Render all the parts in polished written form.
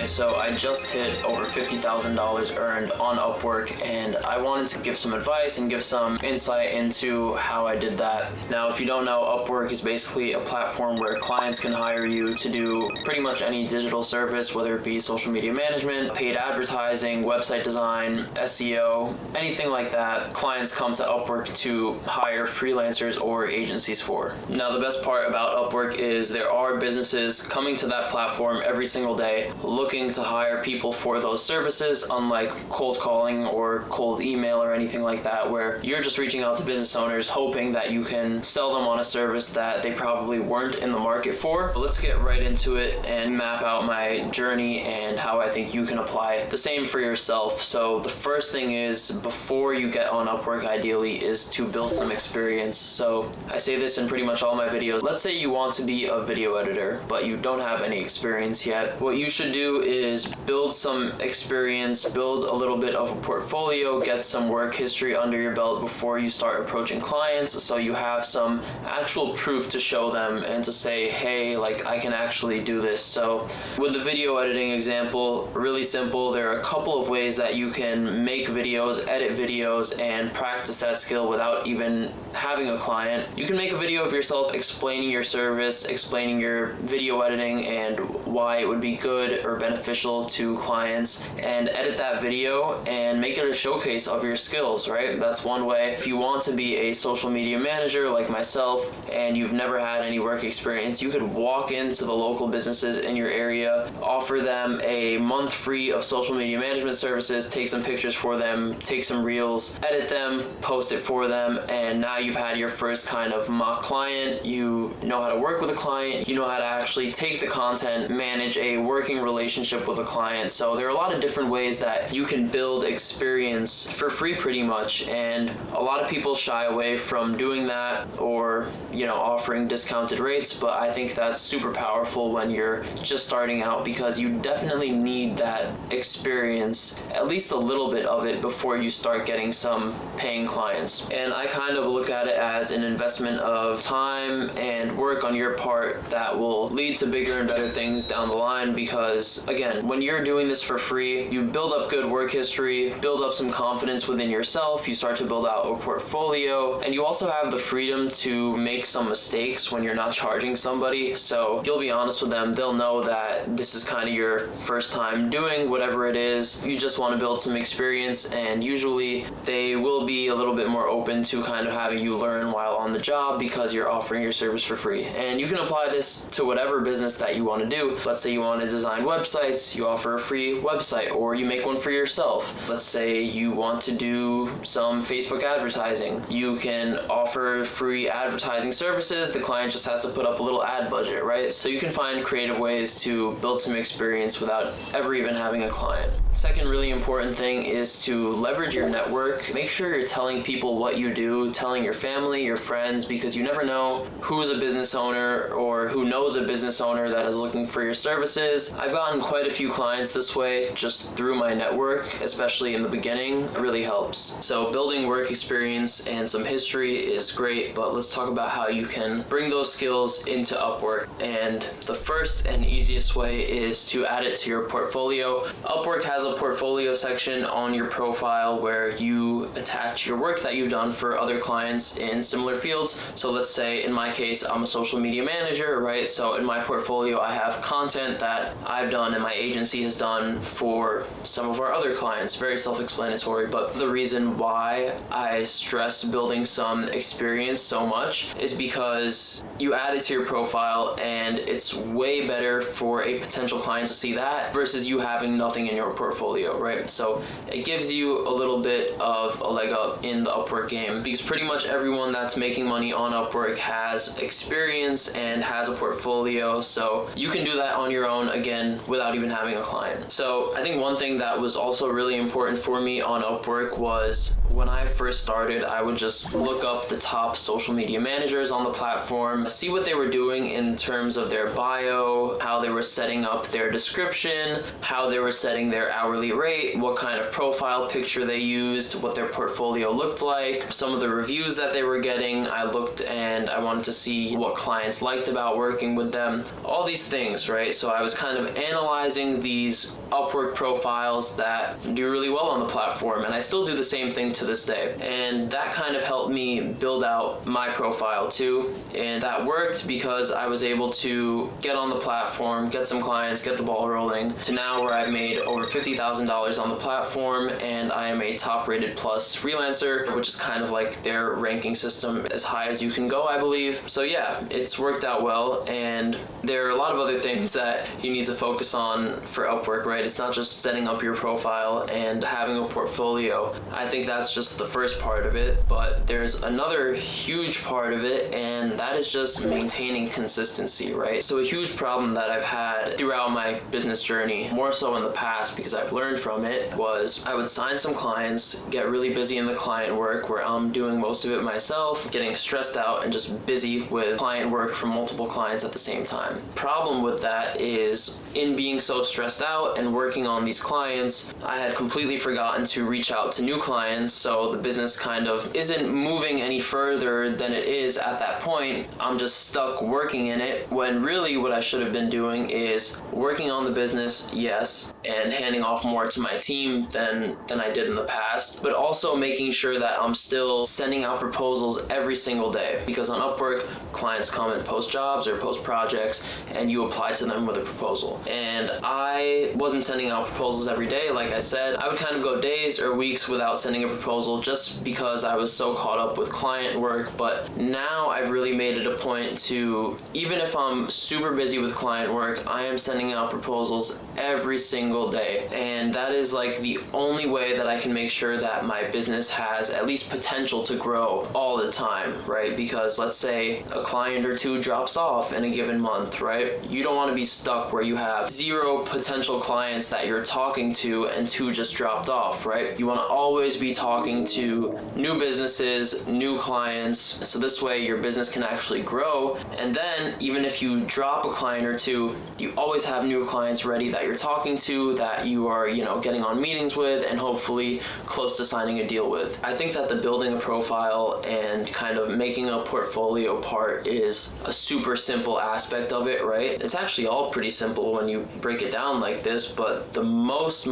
Right, so I just hit over $50,000 earned on Upwork, and I wanted to give some advice and give some insight into how I did that. Now, if you don't know, Upwork is basically a platform where clients can hire you to do pretty much any digital service, whether it be social media management, paid advertising, website design, SEO, anything like that. Clients come to Upwork to hire freelancers or agencies for. Now, the best part about Upwork is there are businesses coming to that platform every single day looking to hire people for those services, unlike cold calling or cold email or anything like that, where you're just reaching out to business owners hoping that you can sell them on a service that they probably weren't in the market for. But let's get right into it and map out my journey and how I think you can apply the same for yourself. So the first thing is, before you get on Upwork, ideally, is to build some experience. So I say this in pretty much all my videos. Let's say you want to be a video editor, but you don't have any experience yet. What you should do is build some experience, build a little bit of a portfolio, get some work history under your belt before you start approaching clients, so you have some actual proof to show them and to say, hey, like, I can actually do this. So with the video editing example, really simple. There are a couple of ways that you can make videos, edit videos, and practice that skill without even having a client. You can make a video of yourself explaining your service, explaining your video editing and why it would be good or beneficial to clients, and edit that video and make it a showcase of your skills, right? That's one way. If you want to be a social media manager like myself and you've never had any work experience, you could walk into the local businesses in your area, offer them a month free of social media management services, take some pictures for them, take some reels, edit them, post it for them, and now you've had your first kind of mock client. You know how to work with a client, you know how to actually take the content, manage a working relationship with a client. So there are a lot of different ways that you can build experience for free pretty much, and a lot of people shy away from doing that or, you know, offering discounted rates, but I think that's super powerful when you're just starting out, because you definitely need that experience, at least a little bit of it, before you start getting some paying clients. And I kind of look at it as an investment of time and work on your part that will lead to bigger and better things down the line, because again, when you're doing this for free, you build up good work history, build up some confidence within yourself, you start to build out a portfolio, and you also have the freedom to make some mistakes when you're not charging somebody. So you'll be honest with them, they'll know that this is kind of your first time doing whatever it is. You just want to build some experience, and usually they will be a little bit more open to kind of having you learn while on the job because you're offering your service for free. And you can apply this to whatever business that you want to do. Let's say you want to design websites, you offer a free website, or you make one for yourself. Let's say you want to do some Facebook advertising. You can offer free advertising services. The client just has to put up a little ad budget, right? So you can find creative ways to build some experience without ever even having a client. Second really important thing is to leverage your network. Make sure you're telling people what you do, telling your family, your friends, because you never know who's a business owner or who knows a business owner that is looking for your services. I've gotten quite a few clients this way just through my network, especially in the beginning. It really helps. So building work experience and some history is great, but let's talk about how you can bring those skills into Upwork. And the first and easiest way is to add it to your portfolio. Upwork has a portfolio section on your profile where you attach your work that you've done for other clients in similar fields. So let's say in my case, I'm a social media manager, right? So in my portfolio, I have content that I've done and my agency has done for some of our other clients. Very self-explanatory, but the reason why I stress building some experience so much is because you add it to your profile and it's way better for a potential client to see that versus you having nothing in your portfolio, right? So it gives you a little bit of a leg up in the Upwork game, because pretty much everyone that's making money on Upwork has experience and has a portfolio. So you can do that on your own, again, without even having a client. So I think one thing that was also really important for me on Upwork was when I first started, I would just look up the top social media managers on the platform, see what they were doing in terms of their bio, how they were setting up their description, how they were setting their hourly rate, what kind of profile picture they used, what their portfolio looked like, some of the reviews that they were getting. I looked and I wanted to see what clients liked about working with them, all these things, right? So I was kind of analyzing analyzing these Upwork profiles that do really well on the platform, and I still do the same thing to this day. And that kind of helped me build out my profile too, and that worked because I was able to get on the platform, get some clients, get the ball rolling, to now where I've made over $50,000 on the platform, and I am a top rated plus freelancer, which is kind of like their ranking system, as high as you can go, I believe. So yeah, it's worked out well, and there are a lot of other things that you need to focus on for Upwork, right? It's not just setting up your profile and having a portfolio. I think that's just the first part of it, but there's another huge part of it, and that is just maintaining consistency, right? So a huge problem that I've had throughout my business journey, more so in the past because I've learned from it, was I would sign some clients, get really busy in the client work where I'm doing most of it myself, getting stressed out and just busy with client work from multiple clients at the same time. Problem with that is, in being so stressed out and working on these clients, I had completely forgotten to reach out to new clients, so the business kind of isn't moving any further than it is at that point. I'm just stuck working in it, when really what I should have been doing is working on the business, yes, and handing off more to my team than I did in the past, but also making sure that I'm still sending out proposals every single day, because on Upwork, clients come and post jobs or post projects, and you apply to them with a proposal. And I wasn't sending out proposals every day. Like I said, I would kind of go days or weeks without sending a proposal just because I was so caught up with client work. But now I've really made it a point to, even if I'm super busy with client work, I am sending out proposals every single day. And that is like the only way that I can make sure that my business has at least potential to grow all the time, right? Because let's say a client or two drops off in a given month, right? You don't want to be stuck where you have 0 potential clients that you're talking to and 2 just dropped off, right? You want to always be talking to new businesses, new clients, so this way your business can actually grow. And then even if you drop a client or 2, you always have new clients ready that you're talking to, that you are, getting on meetings with and hopefully close to signing a deal with. I think that the building a profile and kind of making a portfolio part is a super simple aspect of it, right? It's actually all pretty simple when you break it down like this, but the most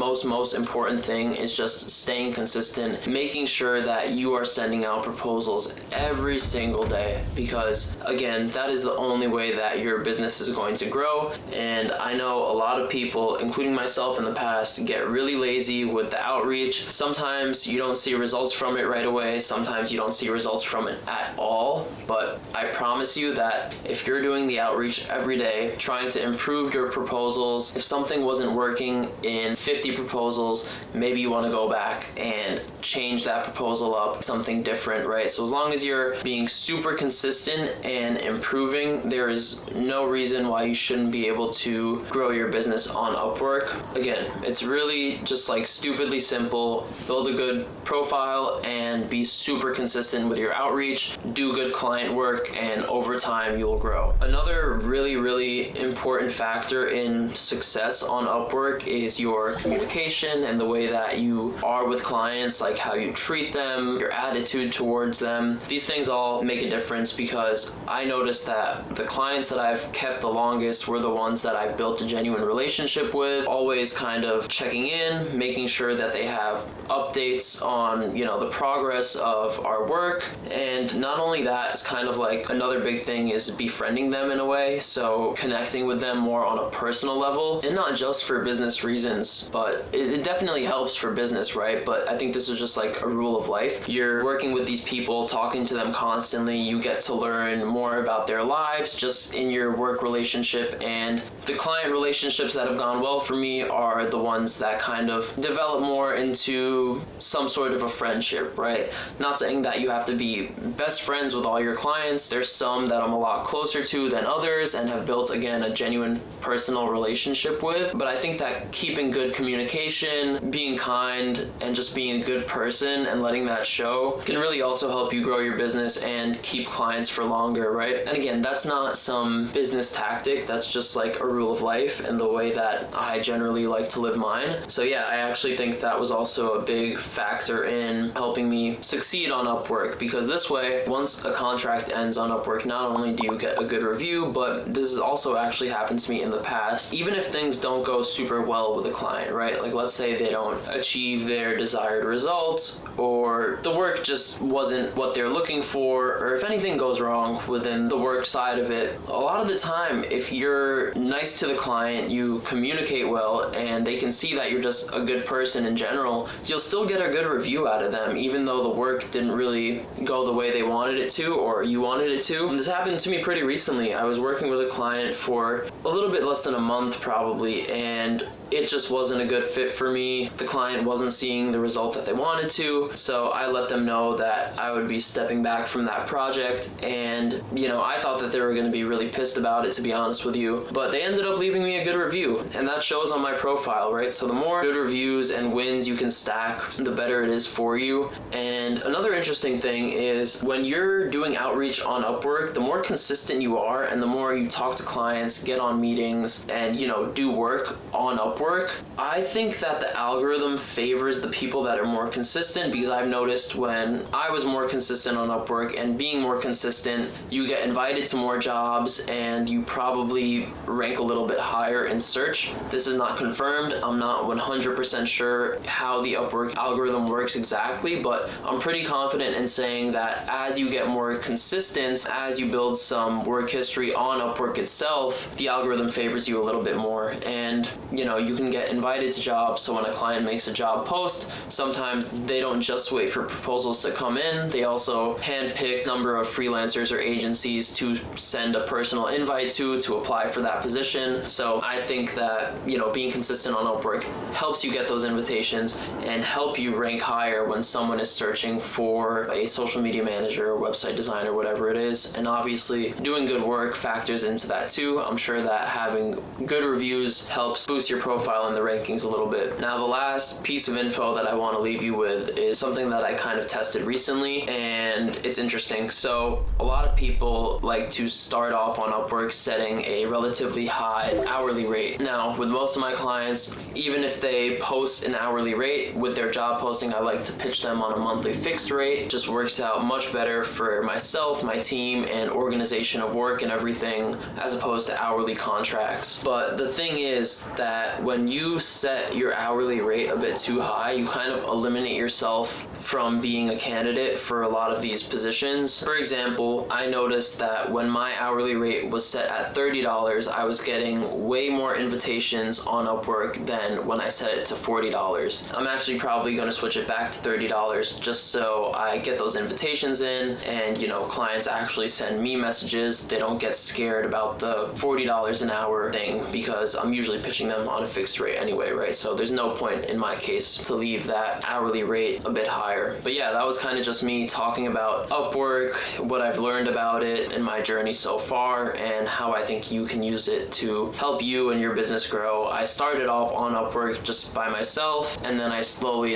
important thing is just staying consistent, making sure that you are sending out proposals every single day, because again, that is the only way that your business is going to grow. And I know a lot of people, including myself in the past, get really lazy with the outreach. Sometimes you don't see results from it right away, sometimes you don't see results from it at all, but I promise you that if you're doing the outreach every day, trying to improve your proposals, if something wasn't working in 50 proposals, maybe you want to go back and change that proposal up, something different, right? So as long as you're being super consistent and improving, there is no reason why you shouldn't be able to grow your business on Upwork. Again, it's really just like stupidly simple. Build a good profile and be super consistent with your outreach, do good client work, and over time you will grow. Another really important factor in success on Upwork is your communication and the way that you are with clients, like how you treat them, your attitude towards them. These things all make a difference, because I noticed that the clients that I've kept the longest were the ones that I've built a genuine relationship with, always kind of checking in, making sure that they have updates on, the progress of our work. And not only that, it's kind of like another big thing is befriending them in a way, so connecting with them more on a personal level, and not just for business reasons, but it definitely helps for business, right? But I think this is just like a rule of life. You're working with these people, talking to them constantly, you get to learn more about their lives just in your work relationship. And the client relationships that have gone well for me are the ones that kind of develop more into some sort of a friendship, right? Not saying that you have to be best friends with all your clients. There's some that I'm a lot closer to than others and have built, again, a genuine personal relationship with. But I think that keeping good communication, being kind, and just being a good person and letting that show can really also help you grow your business and keep clients for longer, right? And again, that's not some business tactic, that's just like a rule of life and the way that that I generally like to live mine. So yeah, I actually think that was also a big factor in helping me succeed on Upwork, because this way, once a contract ends on Upwork, not only do you get a good review, but this has also actually happened to me in the past. Even if things don't go super well with a client, right? Like let's say they don't achieve their desired results, or the work just wasn't what they're looking for, or if anything goes wrong within the work side of it, a lot of the time, if you're nice to the client, you communicate well, and they can see that you're just a good person in general, you'll still get a good review out of them, even though the work didn't really go the way they wanted it to, or you wanted it to. And this happened to me pretty recently. I was working with a client for a little bit less than a month probably, and it just wasn't a good fit for me. The client wasn't seeing the result that they wanted to, so I let them know that I would be stepping back from that project, and I thought that they were going to be really pissed about it, to be honest with you, but they ended up leaving me a good review, and that shows on my profile, right? So the more good reviews and wins you can stack, the better it is for you. And another interesting thing is when you're doing outreach on Upwork, the more consistent you are and the more you talk to clients, get on meetings, and do work on Upwork, I think that the algorithm favors the people that are more consistent, because I've noticed when I was more consistent on Upwork, and being more consistent, you get invited to more jobs and you probably rank a little bit higher in search. This is not confirmed. I'm not 100% sure how the Upwork algorithm works exactly, but I'm pretty confident in saying that as you get more consistent, as you build some work history on Upwork itself, the algorithm favors you a little bit more. And you can get invited to jobs, so when a client makes a job post, sometimes they don't just wait for proposals to come in, they also handpick a number of freelancers or agencies to send a personal invite to apply for that position. So I think that being consistent on Upwork helps you get those invitations and help you rank higher when someone is searching for a social media manager or website designer, whatever it is. And obviously doing good work factors into that too. I'm sure that having good reviews helps boost your profile in the rankings a little bit. Now the last piece of info that I want to leave you with is something that I kind of tested recently, and it's interesting. So a lot of people like to start off on Upwork setting a relatively high hourly rate. Now with most of my clients, even if they post an hourly rate with their job posting, I like to pitch them on a monthly fixed rate. It just works out much better for myself, my team, and organization of work and everything, as opposed to hourly contracts. But the thing is that when you set your hourly rate a bit too high, you kind of eliminate yourself from being a candidate for a lot of these positions. For example, I noticed that when my hourly rate was set at $30, I was getting way more invitations on Upwork than when I set it to $40. I'm actually probably going to switch it back to $30 just so I get those invitations in, and clients actually send me messages. They don't get scared about the $40 an hour thing, because I'm usually pitching them on a fixed rate anyway, right? So there's no point in my case to leave that hourly rate a bit higher. But yeah, that was kind of just me talking about Upwork, what I've learned about it in my journey so far, and how I think you can use it to help you and your business grow. I started off on Upwork just by myself, and then I slowly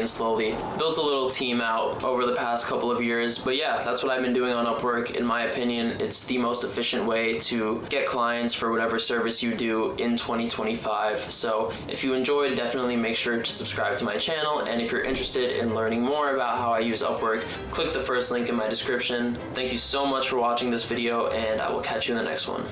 built a little team out over the past couple of years. But yeah, that's what I've been doing on Upwork. In my opinion, it's the most efficient way to get clients for whatever service you do in 2025. So if you enjoyed, definitely make sure to subscribe to my channel, and if you're interested in learning more about how I use Upwork, click the first link in my description. Thank you so much for watching this video, and I will catch you in the next one.